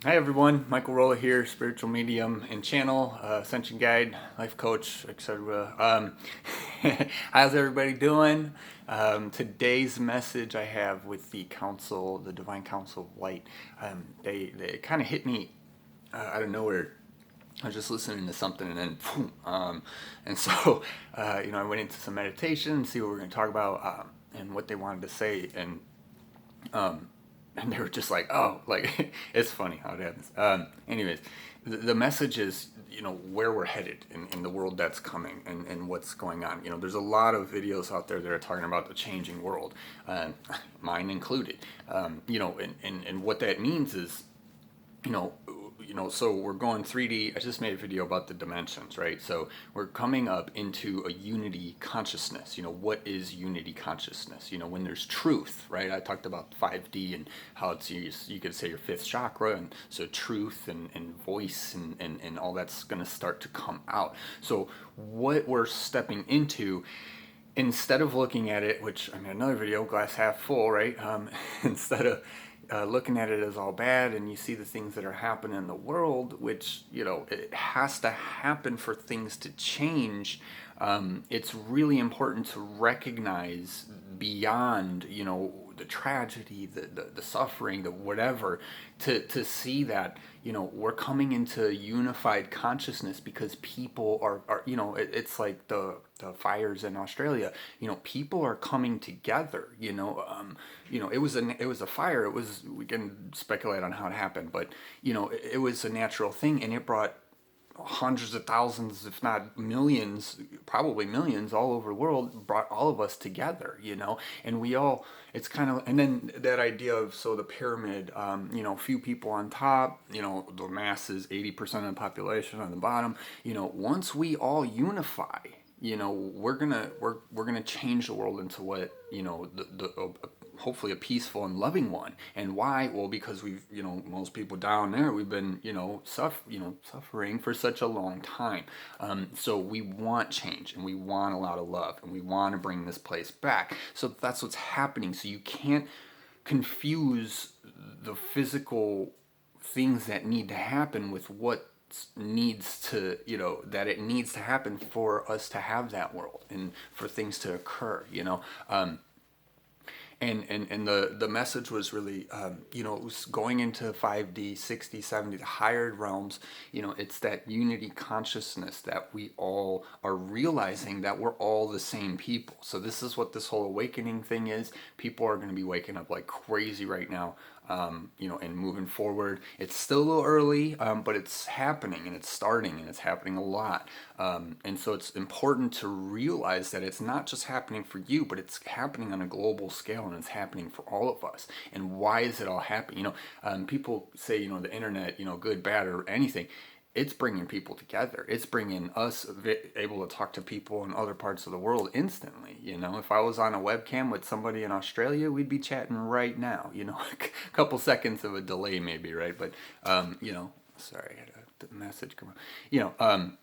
Hi everyone, Michael Rolla here, spiritual medium and channel, ascension guide, life coach, etc. How's everybody doing? Today's message I have with the council, the divine council of light, they kind of hit me out of nowhere. I was just listening to something and then boom, and so I went into some meditation and see what we're going to talk about and what they wanted to say, and they were just like, oh, like it's funny how it happens. Anyways, the message is, where we're headed in the world that's coming and what's going on. There's a lot of videos out there that are talking about the changing world, mine included. And what that means is, you know, so we're going 3D. I just made a video about the dimensions, right? So we're coming up into a unity consciousness. What is unity consciousness? When there's truth, right? I talked about 5D and how it's, you could say your fifth chakra, and so truth and voice and all that's going to start to come out. So what we're stepping into, instead of looking at it, which I mean, another video, glass half full, right? Instead of looking at it as all bad, and you see the things that are happening in the world, which, it has to happen for things to change. It's really important to recognize beyond, the tragedy, the suffering, the whatever, to see that, we're coming into a unified consciousness because people are it's like the fires in Australia. People are coming together. It was a fire. We can speculate on how it happened, but it was a natural thing, and it brought hundreds of thousands, if not millions, probably millions all over the world, brought all of us together, and we all, it's kind of, and then that idea of, so the pyramid, few people on top, the masses, 80% of the population on the bottom, once we all unify, we're gonna change the world into what, hopefully a peaceful and loving one. And why? Well, because we've, most people down there, we've been, suffering for such a long time. So we want change, and we want a lot of love, and we want to bring this place back. So that's what's happening. So you can't confuse the physical things that need to happen with what needs to, that it needs to happen for us to have that world and for things to occur. And the message was really, it was going into 5D, 60, 70, the higher realms. It's that unity consciousness that we all are realizing that we're all the same people. So this is what this whole awakening thing is. People are going to be waking up like crazy right now. And moving forward. It's still a little early, but it's happening, and it's starting, and it's happening a lot. And so it's important to realize that it's not just happening for you, but it's happening on a global scale, and it's happening for all of us. And why is it all happening? People say, the internet, good, bad, or anything. It's bringing people together. It's bringing us able to talk to people in other parts of the world instantly. If I was on a webcam with somebody in Australia, we'd be chatting right now. A couple seconds of a delay maybe, right? But sorry, I had a message come up.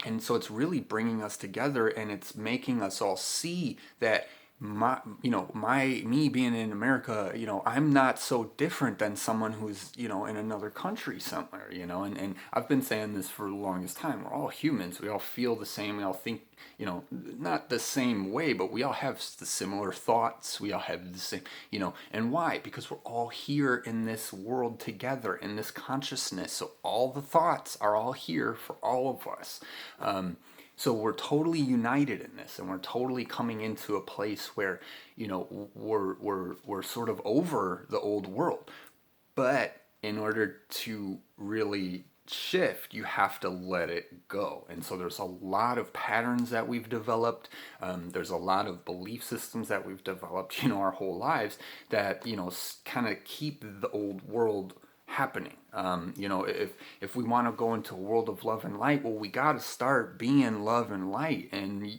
And so it's really bringing us together, and it's making us all see that me being in America, I'm not so different than someone who's, in another country somewhere, and I've been saying this for the longest time. We're all humans. We all feel the same. We all think, not the same way, but we all have the similar thoughts. We all have the same, and why? Because we're all here in this world together, in this consciousness. So all the thoughts are all here for all of us. So we're totally united in this, and we're totally coming into a place where, we're sort of over the old world. But in order to really shift, you have to let it go. And so there's a lot of patterns that we've developed. There's a lot of belief systems that we've developed, our whole lives that, kind of keep the old world happening. If we want to go into a world of love and light, well, we got to start being love and light, and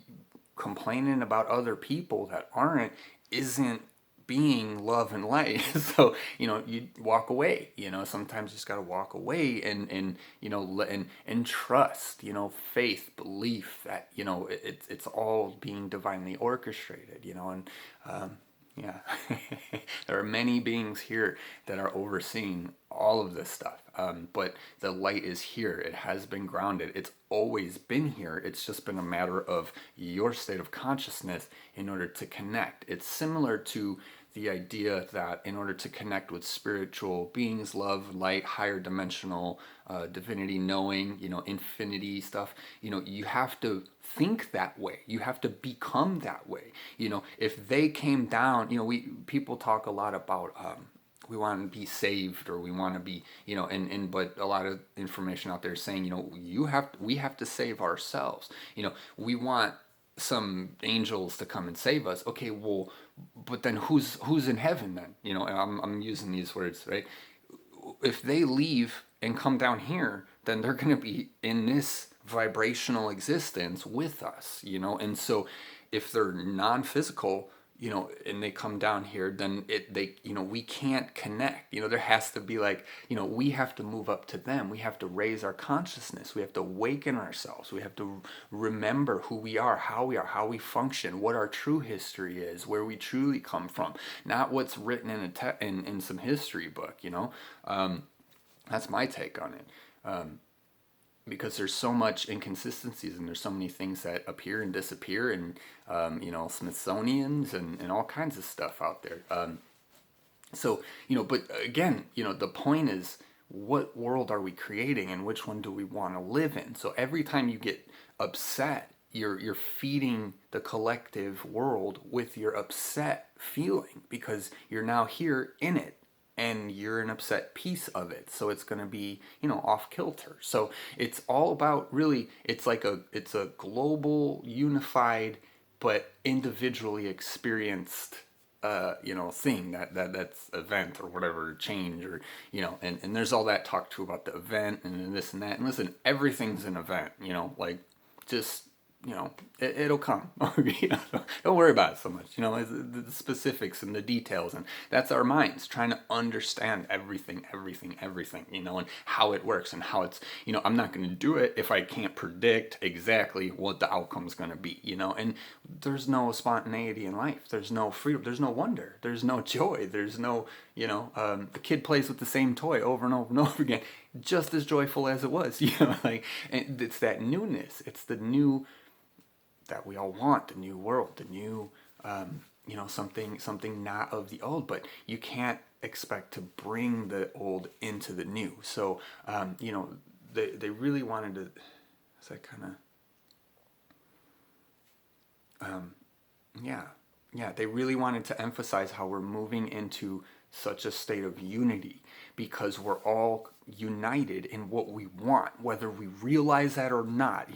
complaining about other people that aren't isn't being love and light. So you walk away. Sometimes you just got to walk away and and trust, faith, belief that it's all being divinely orchestrated. And Yeah. There are many beings here that are overseeing all of this stuff. But the light is here. It has been grounded. It's always been here. It's just been a matter of your state of consciousness in order to connect. It's similar to the idea that in order to connect with spiritual beings, love, light, higher dimensional divinity, knowing, infinity stuff, you have to think that way. You have to become that way. If they came down, people talk a lot about we want to be saved, or we want to be, but a lot of information out there is saying, we have to save ourselves. We want some angels to come and save us. Okay, well, but then who's in heaven then? And I'm using these words, right? If they leave and come down here, then they're going to be in this vibrational existence with us, and so if they're non-physical, and they come down here, then we can't connect. There has to be like, we have to move up to them. We have to raise our consciousness. We have to awaken ourselves. We have to remember who we are, how we function, what our true history is, where we truly come from, not what's written in some history book. That's my take on it. Because there's so much inconsistencies, and there's so many things that appear and disappear, and Smithsonian's and all kinds of stuff out there. But again, the point is, what world are we creating, and which one do we want to live in? So every time you get upset, you're feeding the collective world with your upset feeling, because you're now here in it, and you're an upset piece of it, so it's going to be off kilter. So it's all about, really, it's a global, unified, but individually experienced thing, that's event, or whatever, change, or and there's all that talk too about the event and this and that. And listen, everything's an event. Like, just it'll come. Don't worry about it so much. The specifics and the details, and that's our minds trying to understand everything, and how it works, and how it's, I'm not going to do it if I can't predict exactly what the outcome's going to be, and there's no spontaneity in life. There's no freedom. There's no wonder. There's no joy. There's no, the kid plays with the same toy over and over and over again, just as joyful as it was, and it's that newness. It's the new that we all want, the new world, the new, something not of the old. But you can't expect to bring the old into the new. So, they really wanted to. Is that kind of? Yeah. They really wanted to emphasize how we're moving into such a state of unity, because we're all united in what we want, whether we realize that or not.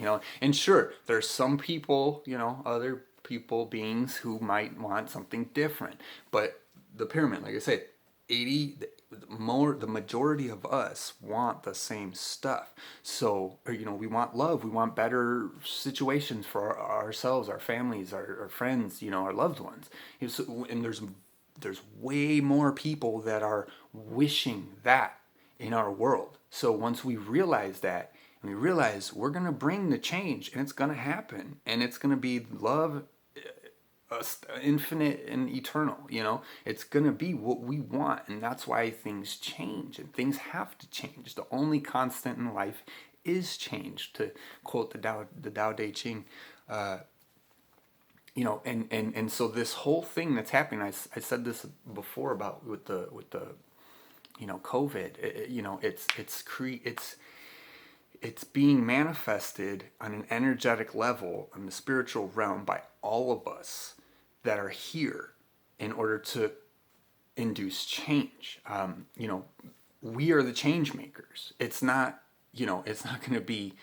And sure, there's some people, other people, beings, who might want something different, but the pyramid, like I said, the majority of us want the same stuff. So, we want love, we want better situations for ourselves, our families, our friends, our loved ones. And there's way more people that are wishing that in our world. So once we realize that, and we realize we're going to bring the change, and it's going to happen, and it's going to be love, infinite and eternal, it's going to be what we want. And that's why things change, and things have to change. The only constant in life is change, to quote the Tao Te Ching. And so this whole thing that's happening, I said this before about with the COVID. It's being manifested on an energetic level in the spiritual realm by all of us that are here in order to induce change. We are the change makers. It's not going to be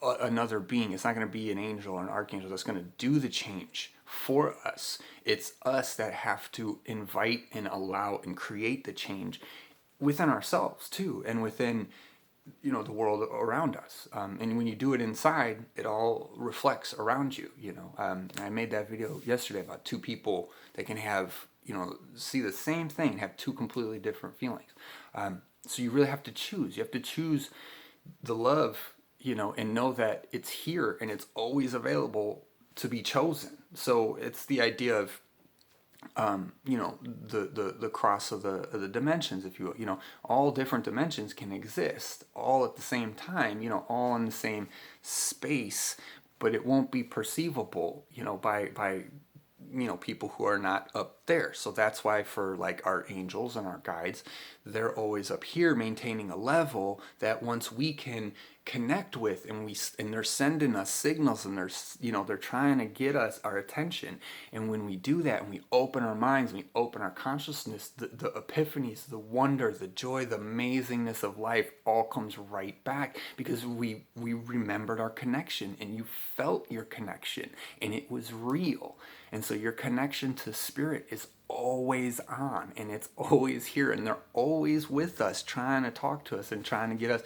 another being. It's not going to be an angel or an archangel that's going to do the change for us. It's us that have to invite and allow and create the change within ourselves too, and within the world around us. And when you do it inside, it all reflects around you. I made that video yesterday about two people that can have see the same thing, have two completely different feelings. So you really have to choose. You have to choose the love, and know that it's here and it's always available to be chosen. So it's the idea of, the cross of the dimensions, if you will. All different dimensions can exist all at the same time, all in the same space, but it won't be perceivable, by people who are not up there. So that's why for like our angels and our guides, they're always up here maintaining a level that once we can connect with, and they're sending us signals, and they're trying to get us our attention. And when we do that and we open our minds, we open our consciousness, the epiphanies, the wonder, the joy, the amazingness of life all comes right back, because we remembered our connection, and you felt your connection, and it was real. And so your connection to spirit is always on, and it's always here, and they're always with us, trying to talk to us and trying to get us,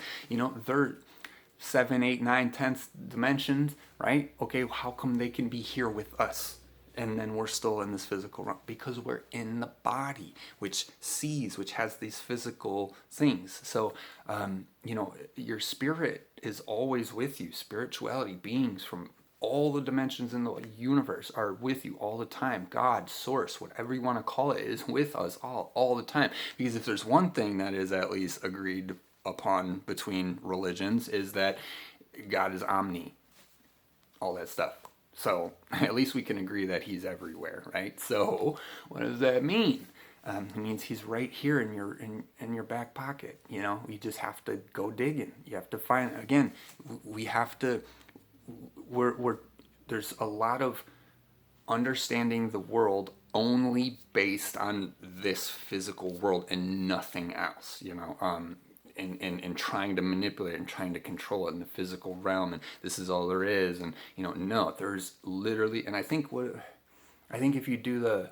they're 7, 8, 9, 10th dimensions, right? Okay, how come they can be here with us? And then we're still in this physical realm? Because we're in the body, which sees, which has these physical things. So, your spirit is always with you. Spirituality, beings from all the dimensions in the universe are with you all the time. God, source, whatever you want to call it, is with us all the time. Because if there's one thing that is at least agreed upon between religions, is that God is omni, all that stuff. So at least we can agree that he's everywhere, right? So what does that mean? It means he's right here in your back pocket. You just have to go digging. You have to find, again, we have to, there's a lot of understanding the world only based on this physical world and nothing else, and trying to manipulate and trying to control it in the physical realm, and this is all there is. And no, there's literally, and I think if you do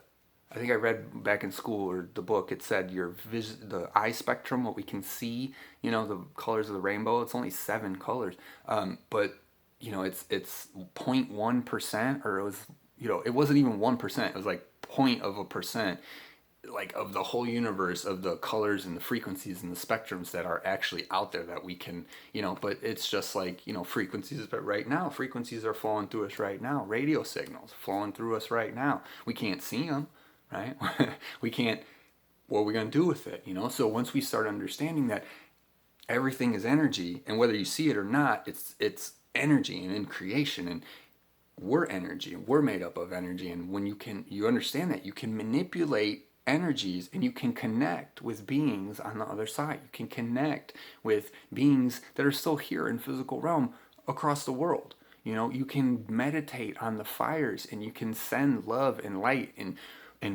I think I read back in school, or the book, it said the eye spectrum, what we can see, the colors of the rainbow, it's only 7 colors, but it's 0.1%, or it wasn't even 1%, it was like 0.1%, like, of the whole universe, of the colors and the frequencies and the spectrums that are actually out there that we can, but it's just like, frequencies. But right now, frequencies are flowing through us right now. Radio signals flowing through us right now. We can't see them, right? We can't, what are we going to do with it? So once we start understanding that everything is energy, and whether you see it or not, it's energy, and in creation, and we're energy, and we're made up of energy. And when you understand that, you can manipulate energies, and you can connect with beings on the other side. You can connect with beings that are still here in physical realm across the world. You can meditate on the fires, and you can send love and light and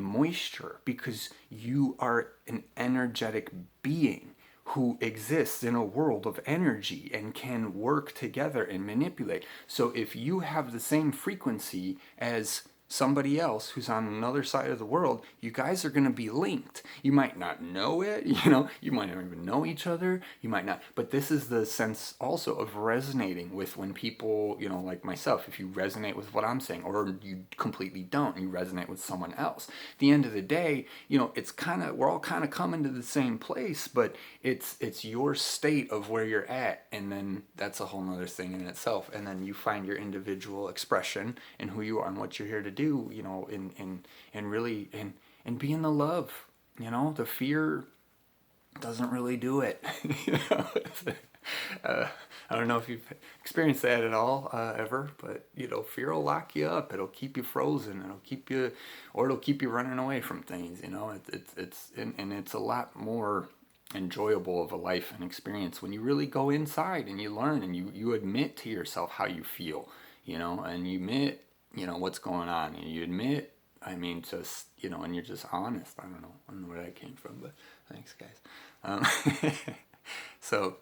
moisture, because you are an energetic being who exists in a world of energy and can work together and manipulate. So if you have the same frequency as somebody else who's on another side of the world, you guys are going to be linked. You might not know it, you might not even know each other, you might not, but this is the sense also of resonating with, when people, like myself, if you resonate with what I'm saying, or you completely don't, you resonate with someone else. At the end of the day, it's we're all kind of coming to the same place, but it's your state of where you're at, and then that's a whole nother thing in itself. And then you find your individual expression and who you are and what you're here to do, and really, and be in the love. The fear doesn't really do it. I don't know if you've experienced that at all, ever, but fear will lock you up. It'll keep you frozen. It'll keep you running away from things. It's a lot more enjoyable of a life and experience when you really go inside and you learn, and you admit to yourself how you feel, and you admit, what's going on, and you admit, just, and you're just honest. I don't know where that came from, but thanks, guys. So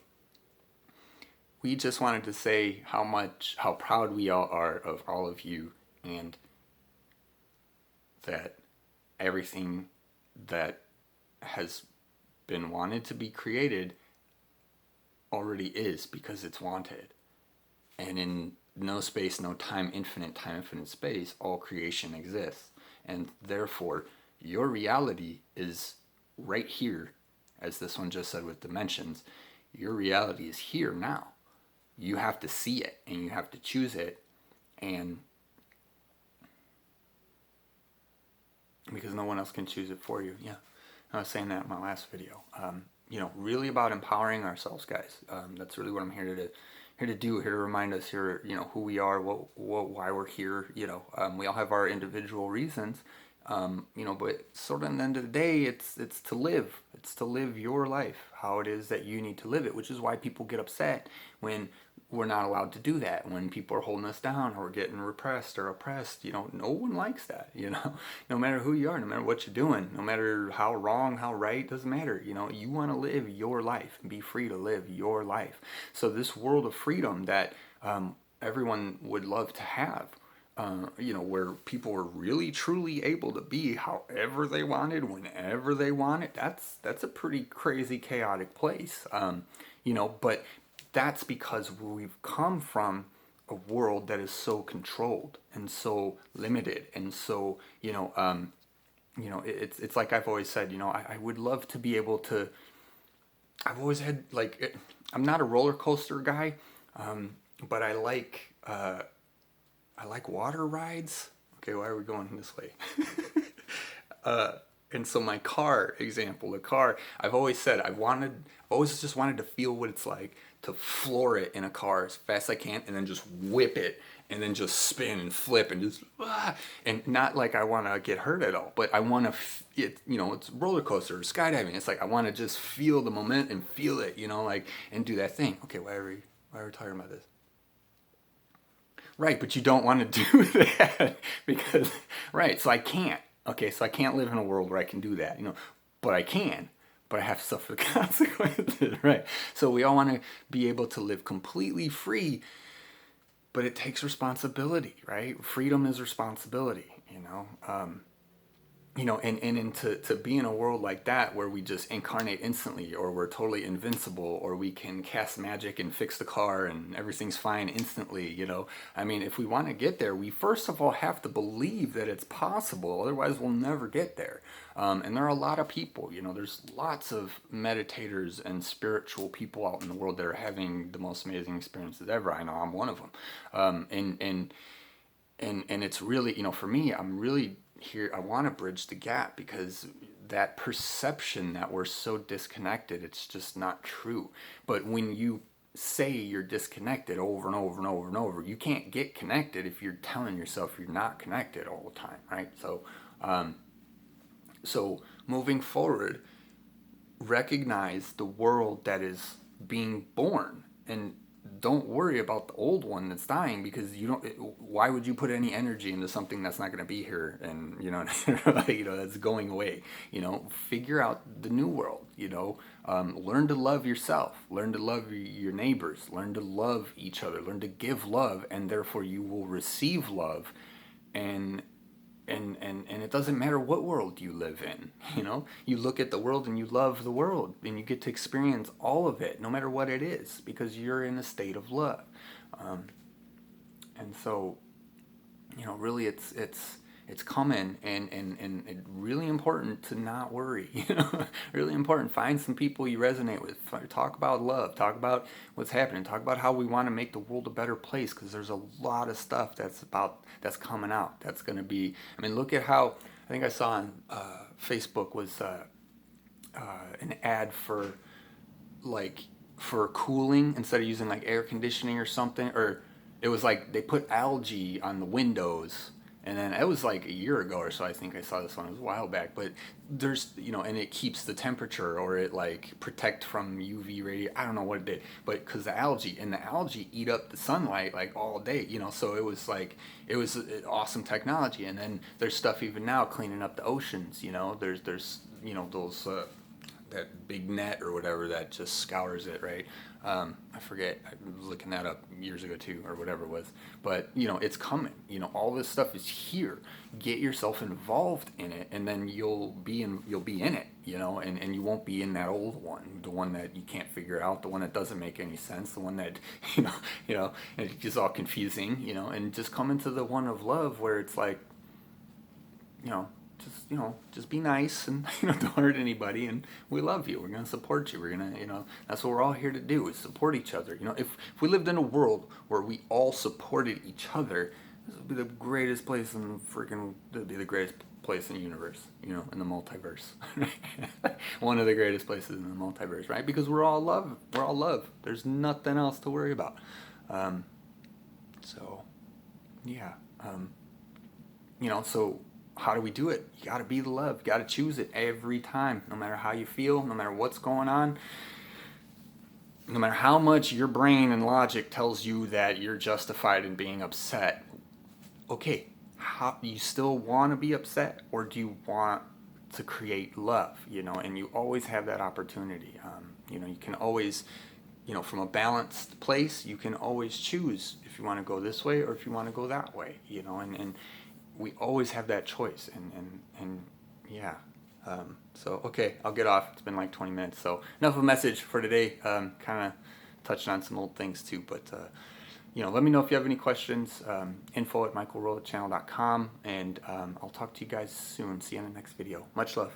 we just wanted to say how proud we all are of all of you, and that everything that has been wanted to be created already is, because it's wanted. And in no space, no time, infinite space, all creation exists. And therefore, your reality is right here, as this one just said with dimensions. Your reality is here now. You have to see it, and you have to choose it, and because no one else can choose it for you. Yeah, I was saying that in my last video. Really about empowering ourselves, guys. That's really what I'm here to do. Here to remind us here, who we are, why we're here. We all have our individual reasons. But sort of at the end of the day, it's to live. It's to live your life, how it is that you need to live it, which is why people get upset when we're not allowed to do that, when people are holding us down or we're getting repressed or oppressed. No one likes that. No matter who you are, no matter what you're doing, no matter how wrong, how right, doesn't matter. You want to live your life and be free to live your life. So this world of freedom that everyone would love to have, where people were really truly able to be however they wanted, whenever they wanted. That's a pretty crazy, chaotic place. But that's because we've come from a world that is so controlled and so limited and so it's like I've always said. I would love to be able to. I've always had I'm not a roller coaster guy, but I like water rides. Okay, why are we going this way? And so my car example, the car, I've always said I've always just wanted to feel what it's like to floor it in a car as fast as I can and then just whip it and then just spin and flip and just, and not like I want to get hurt at all, but I want to, it's roller coaster or skydiving. It's like I want to just feel the moment and feel it, and do that thing. Okay, why are we talking about this? Right, but you don't want to do that because, right, so I can't. Okay, so I can't live in a world where I can do that, but I can, but I have to suffer the consequences, right? So we all want to be able to live completely free, but it takes responsibility, right? Freedom is responsibility, and to be in a world like that where we just incarnate instantly, or we're totally invincible, or we can cast magic and fix the car and everything's fine instantly, I mean, if we want to get there, we first of all have to believe that it's possible. Otherwise, we'll never get there. And there are a lot of people, there's lots of meditators and spiritual people out in the world that are having the most amazing experiences ever. I know I'm one of them. And it's really, for me, I'm really here. I want to bridge the gap because that perception that we're so disconnected, it's just not true. But when you say you're disconnected over and over and over and over, you can't get connected if you're telling yourself you're not connected all the time, right? So moving forward, recognize the world that is being born and don't worry about the old one that's dying, because why would you put any energy into something that's not going to be here and that's going away. Figure out the new world. Learn to love yourself, learn to love your neighbors, learn to love each other, learn to give love, and therefore you will receive love. And it doesn't matter what world you live in. You look at the world and you love the world, and you get to experience all of it, no matter what it is, because you're in a state of love. And so, really, it's coming, and it's really important to not worry. Really important. Find some people you resonate with. Talk about love. Talk about what's happening. Talk about how we want to make the world a better place, because there's a lot of stuff that's coming out. That's going to be. I mean, look at how I think I saw on Facebook was an ad for cooling instead of using air conditioning or something, or it was they put algae on the windows. And then it was a year ago or so. I think I saw this one. It was a while back. But there's, and it keeps the temperature, or it protect from UV radiation. I don't know what it did, but because the algae eat up the sunlight all day, So it was it was awesome technology. And then there's stuff even now cleaning up the oceans. There's those that big net or whatever that just scours it, right? I forget. I was looking that up years ago too, or whatever it was. But it's coming. All this stuff is here. Get yourself involved in it, and then you'll be in it. And you won't be in that old one, the one that you can't figure out, the one that doesn't make any sense, the one that and it's just all confusing. And just come into the one of love where it's just be nice and don't hurt anybody, and we love you. We're gonna support you. We're gonna that's what we're all here to do, is support each other. If we lived in a world where we all supported each other, this would be the greatest place in freaking. It'd be the greatest place in the universe, you know, in the multiverse. One of the greatest places in the multiverse, right? Because we're all love. We're all love. There's nothing else to worry about. So, yeah. You know, so how do we do it? You got to be the love. You got to choose it every time, no matter how you feel, no matter what's going on. No matter how much your brain and logic tells you that you're justified in being upset, okay, how you still want to be upset, or do you want to create love? You know, and you always have that opportunity. You know, you can always, you know, from a balanced place, you can always choose if you want to go this way or if you want to go that way. You know, and we always have that choice. And yeah. So, okay, I'll get off. It's been like 20 minutes. So, enough of a message for today. Kind of touched on some old things too. But, you know, let me know if you have any questions. Info@michaelrollchannel.com. And I'll talk to you guys soon. See you in the next video. Much love.